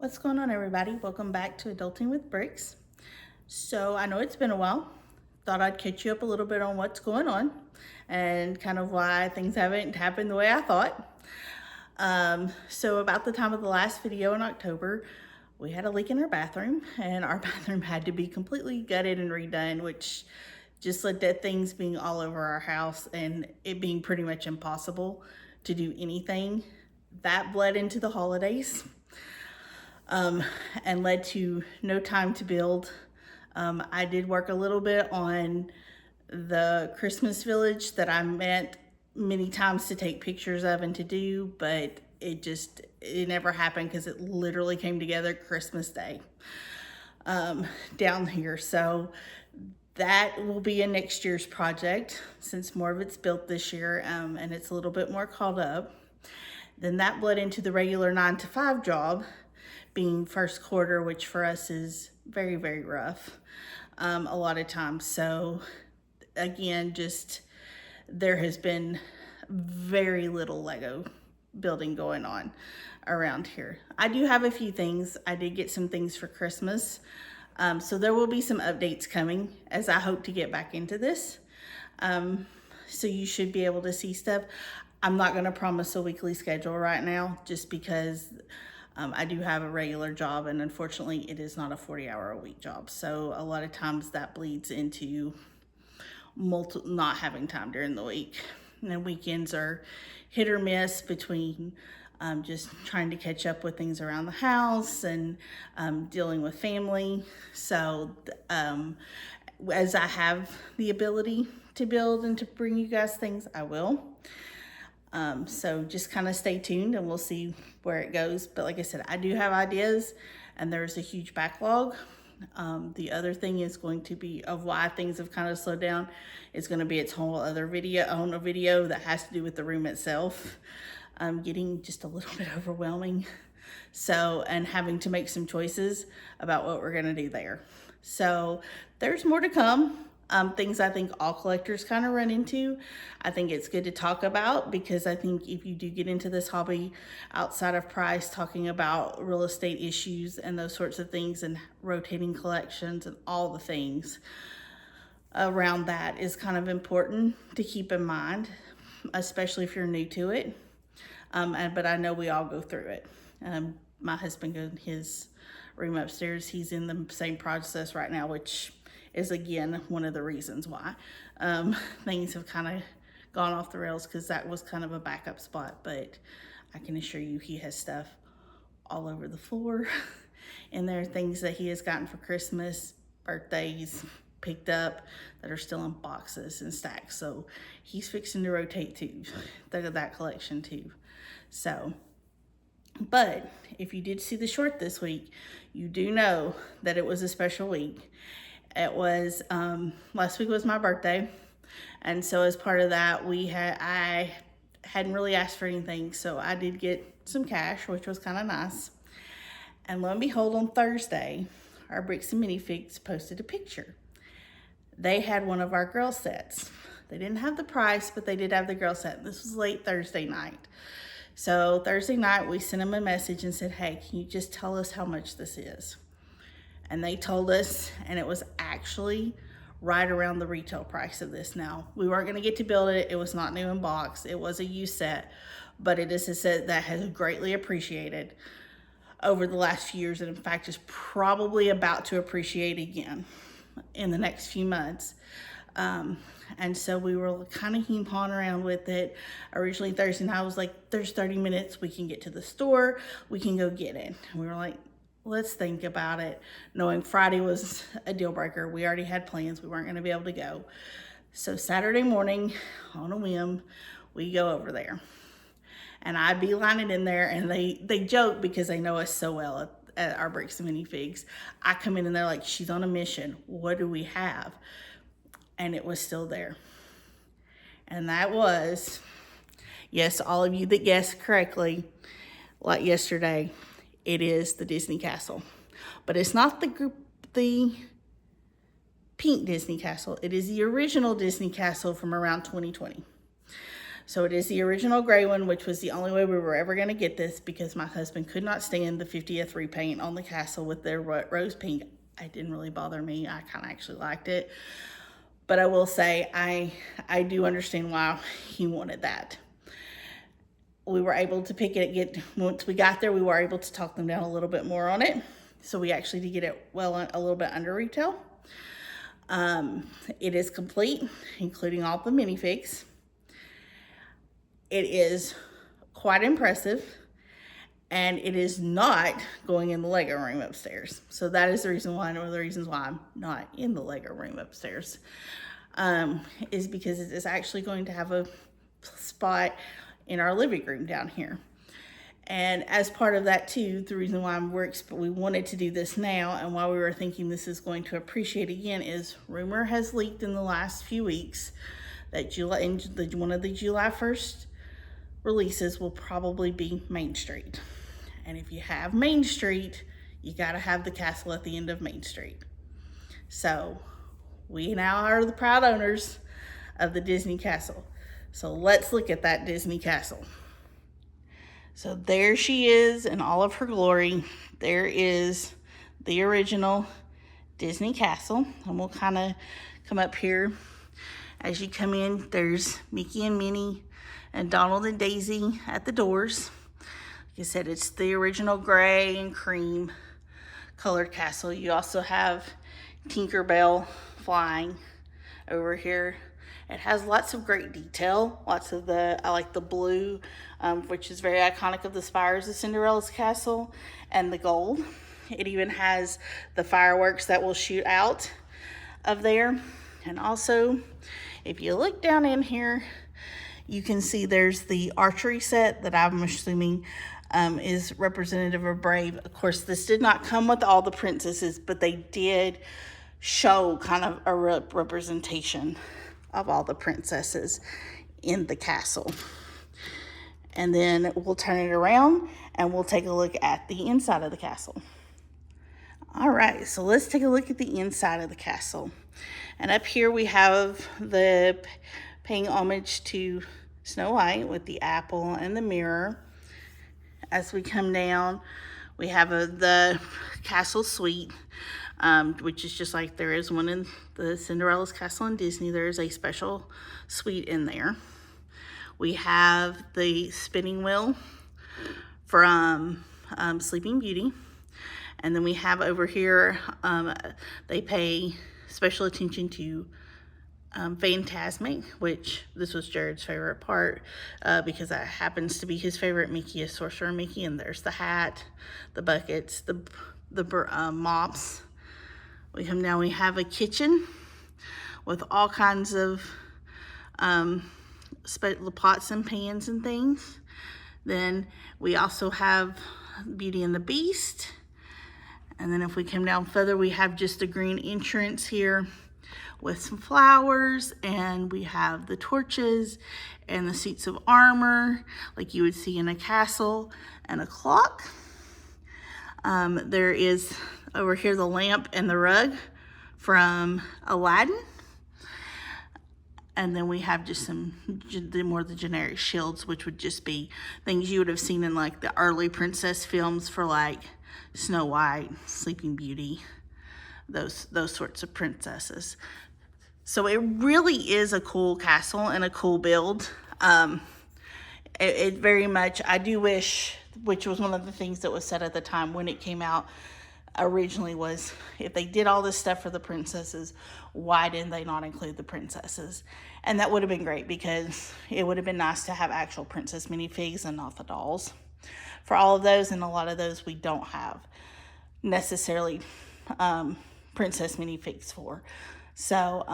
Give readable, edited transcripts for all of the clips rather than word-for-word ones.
What's going on, everybody? Welcome back to Adulting with Bricks. So I know it's been a while. Thought I'd catch you up a little bit on what's going on and kind of why things haven't happened the way I thought. So about the time of the last video in October, we had a leak in our bathroom and our bathroom had to be completely gutted and redone, which just led to things being all over our house and it being pretty much impossible to do anything. That bled into the holidays. And led to no time to build. I did work a little bit on the Christmas village that I meant many times to take pictures of and to do, but it never happened because it literally came together Christmas Day down here. So that will be a next year's project since more of it's built this year and it's a little bit more caught up. Then that bled into the regular 9-to-5 job, being first quarter, which for us is very, very rough a lot of times. So again, just there has been very little Lego building going on around here. I do have a few things. I did get some things for Christmas. So there will be some updates coming as I hope to get back into this. So you should be able to see stuff. I'm not going to promise a weekly schedule right now just because I do have a regular job and unfortunately it is not a 40-hour-a-week job. So a lot of times that bleeds into not having time during the week. And weekends are hit or miss between just trying to catch up with things around the house and dealing with family. So as I have the ability to build and to bring you guys things, I will. So just kind of stay tuned and we'll see where it goes. But like I said, I do have ideas and there's a huge backlog. The other thing is going to be of why things have kind of slowed down. It's going to be its whole other video that has to do with the room itself. Getting just a little bit overwhelming. So, and having to make some choices about what we're going to do there. So there's more to come. Things I think all collectors kind of run into. I think it's good to talk about because I think if you do get into this hobby outside of price, talking about real estate issues and those sorts of things and rotating collections and all the things around that is kind of important to keep in mind, especially if you're new to it. But I know we all go through it. My husband in his room upstairs, he's in the same process right now, which is again one of the reasons why things have kind of gone off the rails, because that was kind of a backup spot. But I can assure you he has stuff all over the floor and there are things that he has gotten for Christmas, birthdays, picked up that are still in boxes and stacks. So he's fixing to rotate too, that collection too. So, but if you did see the short this week, you do know that it was a special week. It was, last week was my birthday. And so as part of that, I hadn't really asked for anything. So I did get some cash, which was kind of nice. And lo and behold, on Thursday, our Bricks and Minifigs posted a picture. They had one of our Grail sets. They didn't have the price, but they did have the Grail set. This was late Thursday night. So Thursday night, we sent them a message and said, hey, can you just tell us how much this is? And they told us, and it was actually right around the retail price of this. Now, we weren't going to get to build it. It was not new in box. It was a used set, but it is a set that has greatly appreciated over the last few years. And in fact, is probably about to appreciate again in the next few months. And so we were kind of hawing around with it. Originally Thursday night, I was like, there's 30 minutes. We can get to the store. We can go get it. And we were like, let's think about it, knowing Friday was a deal breaker. We already had plans. We weren't going to be able to go. So Saturday morning, on a whim, we go over there. And I beeline it in there, and they joke because they know us so well at our Bricks and Minifigs. I come in and they're like, she's on a mission. What do we have? And it was still there. And that was, yes, all of you that guessed correctly, like yesterday, it is the Disney Castle. But it's not the pink Disney Castle. It is the original Disney Castle from around 2020. So it is the original gray one, which was the only way we were ever going to get this because my husband could not stand the 50th repaint on the castle with their rose pink. It didn't really bother me. I kind of actually liked it. But I will say, I do understand why he wanted that. We were able to pick it, once we got there, we were able to talk them down a little bit more on it. So we actually did get it a little bit under retail. It is complete, including all the minifigs. It is quite impressive, and it is not going in the Lego room upstairs. So that is the reason why, one of the reasons why I'm not in the Lego room upstairs, is because it is actually going to have a spot in our living room down here. And as part of that too, the reason why we wanted to do this now and why we were thinking this is going to appreciate again is rumor has leaked in the last few weeks that one of the July 1st releases will probably be Main Street. And if you have Main Street, you gotta have the castle at the end of Main Street. So we now are the proud owners of the Disney Castle. So let's look at that Disney Castle. So there she is in all of her glory. There is the original Disney Castle. And we'll kind of come up here. As you come in, there's Mickey and Minnie and Donald and Daisy at the doors. Like I said, it's the original gray and cream colored castle. You also have Tinkerbell flying over here. It has lots of great detail. I like the blue, which is very iconic of the spires of Cinderella's castle, and the gold. It even has the fireworks that will shoot out of there. And also, if you look down in here, you can see there's the archery set that I'm assuming is representative of Brave. Of course, this did not come with all the princesses, but they did show kind of a representation of all the princesses in the castle. And then we'll turn it around and we'll take a look at the inside of the castle. All right, so let's take a look at the inside of the castle. And up here we have the paying homage to Snow White with the apple and the mirror. As we come down, we have the castle suite, which is just like there is one in the Cinderella's castle in Disney. There is a special suite in there. We have the spinning wheel from Sleeping Beauty. And then we have over here, they pay special attention to Fantasmic, which this was Jared's favorite part because that happens to be his favorite Mickey is Sorcerer Mickey. And there's the hat, the buckets, the mops. We come down, we have a kitchen with all kinds of pots and pans and things. Then we also have Beauty and the Beast. And then if we come down further, we have just a green entrance here with some flowers, and we have the torches and the suits of armor like you would see in a castle, and a clock. There is over here the lamp and the rug from Aladdin. And then we have just some more of the generic shields, which would just be things you would have seen in like the early princess films for like Snow White, Sleeping Beauty, those sorts of princesses. So it really is a cool castle and a cool build. It very much, I do wish, which was one of the things that was said at the time when it came out originally, was if they did all this stuff for the princesses, why didn't they not include the princesses? And that would have been great, because it would have been nice to have actual princess minifigs and not the dolls for all of those. And a lot of those we don't have necessarily princess minifigs for. So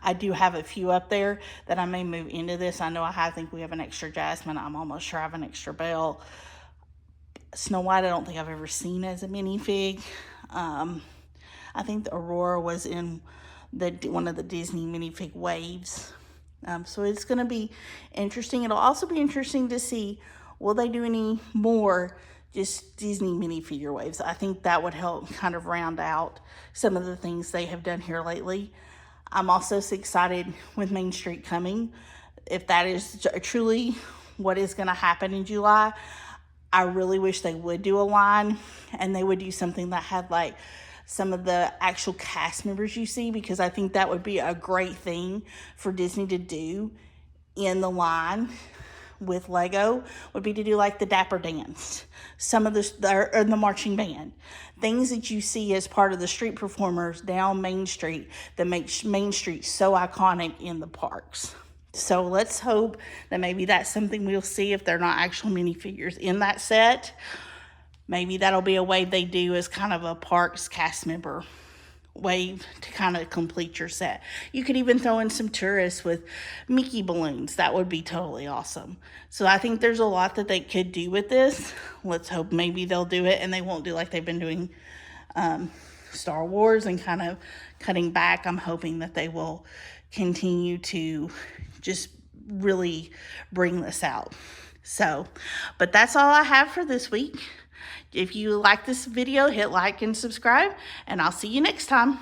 I do have a few up there that I may move into this. I know I think we have an extra Jasmine. I'm almost sure I have an extra Belle. Snow White, I don't think I've ever seen as a minifig. I think the Aurora was in one of the Disney minifig waves. So it's going to be interesting. It'll also be interesting to see, will they do any more just Disney minifigure waves? I think that would help kind of round out some of the things they have done here lately. I'm also so excited with Main Street coming. if that is truly what is going to happen in July, I really wish they would do a line, and they would do something that had like some of the actual cast members you see, because I think that would be a great thing for Disney to do in the line with Lego, would be to do like the Dapper Dance, some of the marching band, things that you see as part of the street performers down Main Street that makes Main Street so iconic in the parks. So let's hope that maybe that's something we'll see if they're not actual minifigures in that set. Maybe that'll be a wave they do as kind of a parks cast member wave to kind of complete your set. You could even throw in some tourists with Mickey balloons. That would be totally awesome. So I think there's a lot that they could do with this. Let's hope maybe they'll do it and they won't do like they've been doing Star Wars and kind of cutting back. I'm hoping that they will continue to just really bring this out. So, but that's all I have for this week. If you like this video, hit like and subscribe, and I'll see you next time.